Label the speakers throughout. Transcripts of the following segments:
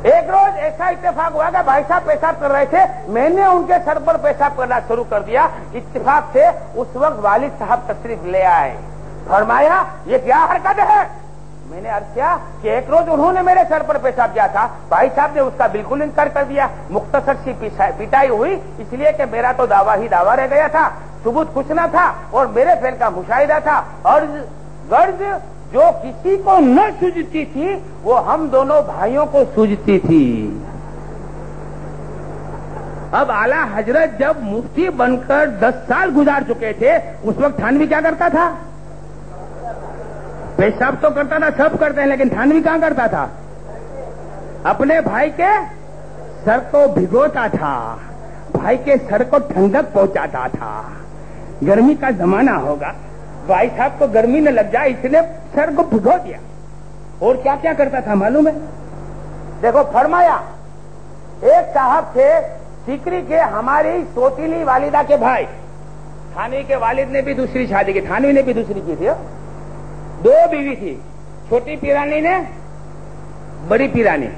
Speaker 1: ایک روز ایسا اتفاق ہوا کہ بھائی صاحب پیشاب کر رہے تھے، میں نے ان کے سر پر پیشاب کرنا شروع کر دیا۔ اتفاق سے اس وقت والد صاحب تشریف لے آئے، فرمایا یہ کیا حرکت ہے؟ میں نے عرض کیا کہ ایک روز انہوں نے میرے سر پر پیشاب کیا تھا، بھائی صاحب نے اس کا بالکل انکار کر دیا، مختصر سی پٹائی ہوئی، اس لیے کہ میرا تو دعویٰ ہی دعویٰ رہ گیا تھا، ثبوت کچھ نہ تھا اور میرے فعل کا مشاہدہ تھا، اور غرض جو کسی کو نہ سوجتی تھی وہ ہم دونوں بھائیوں کو سوجتی تھی۔ اب اعلیٰ حضرت جب مفتی بن کر 10 سال گزار چکے تھے، اس وقت تھانوی کیا کرتا تھا؟ پیشاب تو کرتا تھا، سب کرتے ہیں، لیکن تھانوی کہاں کرتا تھا؟ اپنے بھائی کے سر کو بھگوتا تھا، بھائی کے سر کو ٹھنڈک پہنچاتا تھا۔ گرمی کا زمانہ ہوگا، بھائی صاحب کو گرمی نہ لگ جائے اس لیے سر کو بھگو دیا۔ اور کیا کیا کرتا تھا معلوم ہے؟ دیکھو فرمایا، ایک صاحب تھے سیکری کے، ہماری سوتیلی والدہ کے بھائی، تھانوی کے والد نے بھی دوسری شادی کی، تھانوی نے بھی دوسری کی تھی، 2 بیوی تھی، چھوٹی پیرانی نے، بڑی پیرانی۔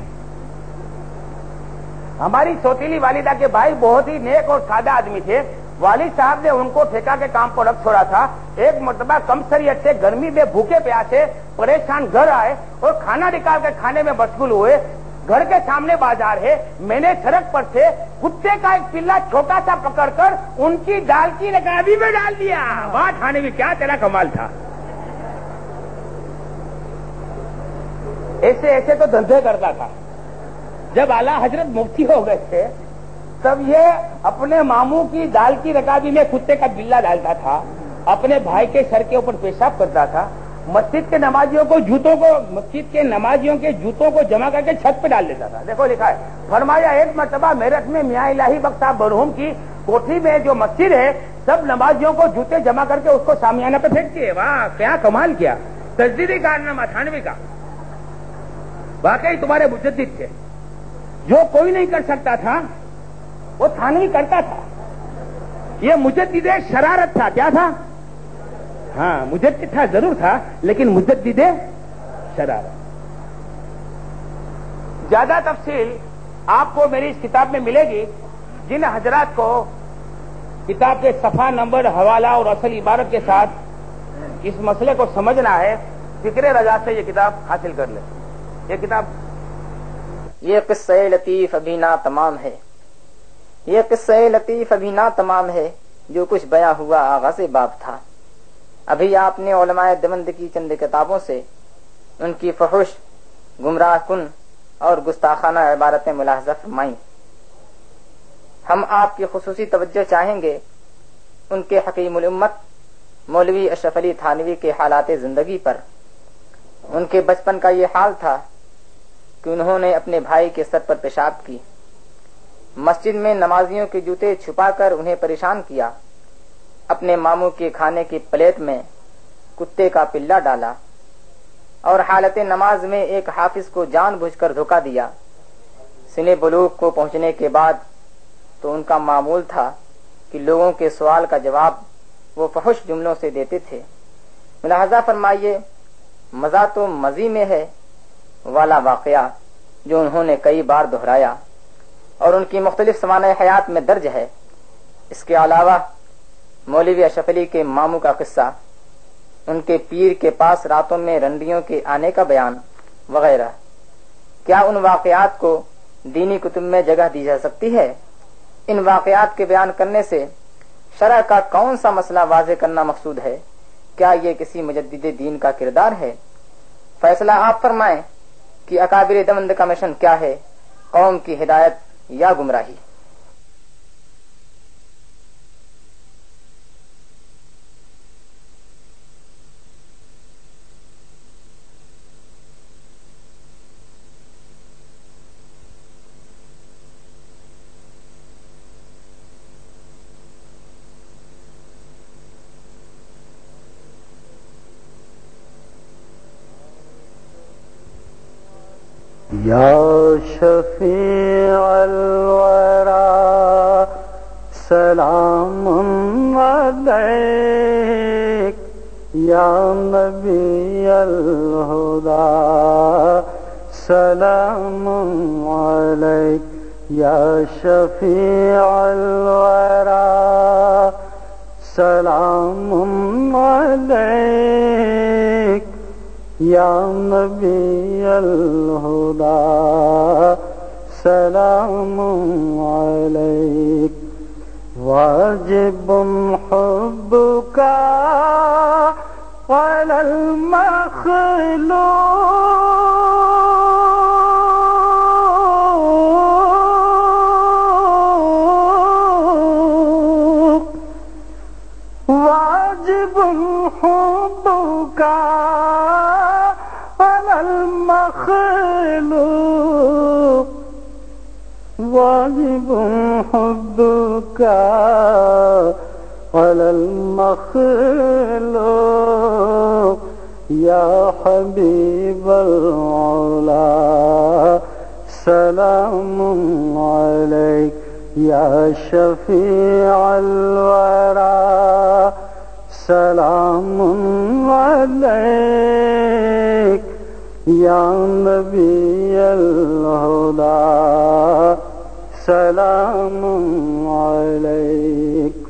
Speaker 1: ہماری سوتیلی والدہ کے بھائی بہت ہی نیک اور سادہ آدمی تھے، والد صاحب نے ان کو ٹھیکہ کے کام پر رکھ چھوڑا تھا۔ ایک مرتبہ کم سریت سے گرمی میں بھوکے پیاسے پریشان گھر آئے اور کھانا نکال کے کھانے میں مشغول ہوئے۔ گھر کے سامنے بازار ہے، میں نے سڑک پر سے کتے کا ایک پلا چھوٹا سا پکڑ کر ان کی دال کی رکابی میں ڈال دیا۔ واہ کھانے میں کیا تیرا کمال تھا! ایسے ایسے تو دھندے کرتا تھا۔ جب اعلیٰ حضرت مفتی ہو گئے تھے تب یہ اپنے ماموں کی دال کی رکابی میں کتے کا بلا ڈالتا تھا، اپنے بھائی کے سر کے اوپر پیشاب کرتا تھا، مسجد کے نمازیوں کے جوتوں کو جمع کر کے چھت پہ ڈال دیتا تھا۔ دیکھو لکھا ہے، فرمایا ایک مرتبہ میرٹھ میں میاں الہی بخش صاحب مرحوم کی کوٹھی میں جو مسجد ہے، سب نمازیوں کو جوتے جمع کر کے اس کو شامیانہ پہ پھینکتے ہیں۔ واہ کیا کمال کیا! تجدیدی کارنامہ تھانوی کا، واقعی تمہارے مجدد تھے، جو کوئی نہیں کر سکتا تھا وہ تھانوی کرتا تھا۔ یہ مجدد شرارت تھا، کیا تھا؟ ہاں مجدد تھا ضرور تھا، لیکن مجدد شرارت۔ زیادہ تفصیل آپ کو میری اس کتاب میں ملے گی۔ جن حضرات کو کتاب کے صفحہ نمبر، حوالہ اور اصل عبارت کے ساتھ اس مسئلے کو سمجھنا ہے، فکر رضا سے یہ کتاب حاصل کر لیں۔ یہ کتاب،
Speaker 2: یہ قصہ لطیف ابھی نہ تمام ہے، یہ قصہ لطیف ابھی نہ تمام ہے، جو کچھ بیاں ہوا آغاز باب تھا۔ ابھی آپ نے علماء دیوبند کی چند کتابوں سے ان کی فحش، گمراہ کن اور گستاخانہ عبارتیں ملاحظہ فرمائیں۔ ہم آپ کی خصوصی توجہ چاہیں گے ان کے حکیم الامت مولوی اشرف علی تھانوی کے حالات زندگی پر۔ ان کے بچپن کا یہ حال تھا کہ انہوں نے اپنے بھائی کے سر پر پیشاب کی، مسجد میں نمازیوں کے جوتے چھپا کر انہیں پریشان کیا، اپنے ماموں کے کھانے کی پلیٹ میں کتے کا پلا ڈالا، اور حالت نماز میں ایک حافظ کو جان بوجھ کر دھوکہ دیا۔ سن بلوغ کو پہنچنے کے بعد تو ان کا معمول تھا کہ لوگوں کے سوال کا جواب وہ فحش جملوں سے دیتے تھے۔ ملاحظہ فرمائیے، مزہ تو مزی میں ہے والا واقعہ جو انہوں نے کئی بار دہرایا اور ان کی مختلف سوانح حیات میں درج ہے۔ اس کے علاوہ مولوی اشرف علی کے ماموں کا قصہ، ان کے پیر کے پاس راتوں میں رنڈیوں کے آنے کا بیان وغیرہ، کیا ان واقعات کو دینی کتب میں جگہ دی جا سکتی ہے؟ ان واقعات کے بیان کرنے سے شرع کا کون سا مسئلہ واضح کرنا مقصود ہے؟ کیا یہ کسی مجدد دین کا کردار ہے؟ فیصلہ آپ فرمائیں کہ اکابر دیوبند کا مشن کیا ہے، قوم کی ہدایت یا گمراہی؟
Speaker 3: یا شفیع الورا سلام علیک، یا نبی الہدا سلام علیک یا شفیع الورا سلام علیک یا نبی الہدا سلام علیک واجب حبک علی المخلوق واجب حبک علی المخلوق واجب حبک علی المخلوق یا حبیب العلا سلام علیک یا شفیع الورا سلام علیک یا نبی الہدا سلام علیک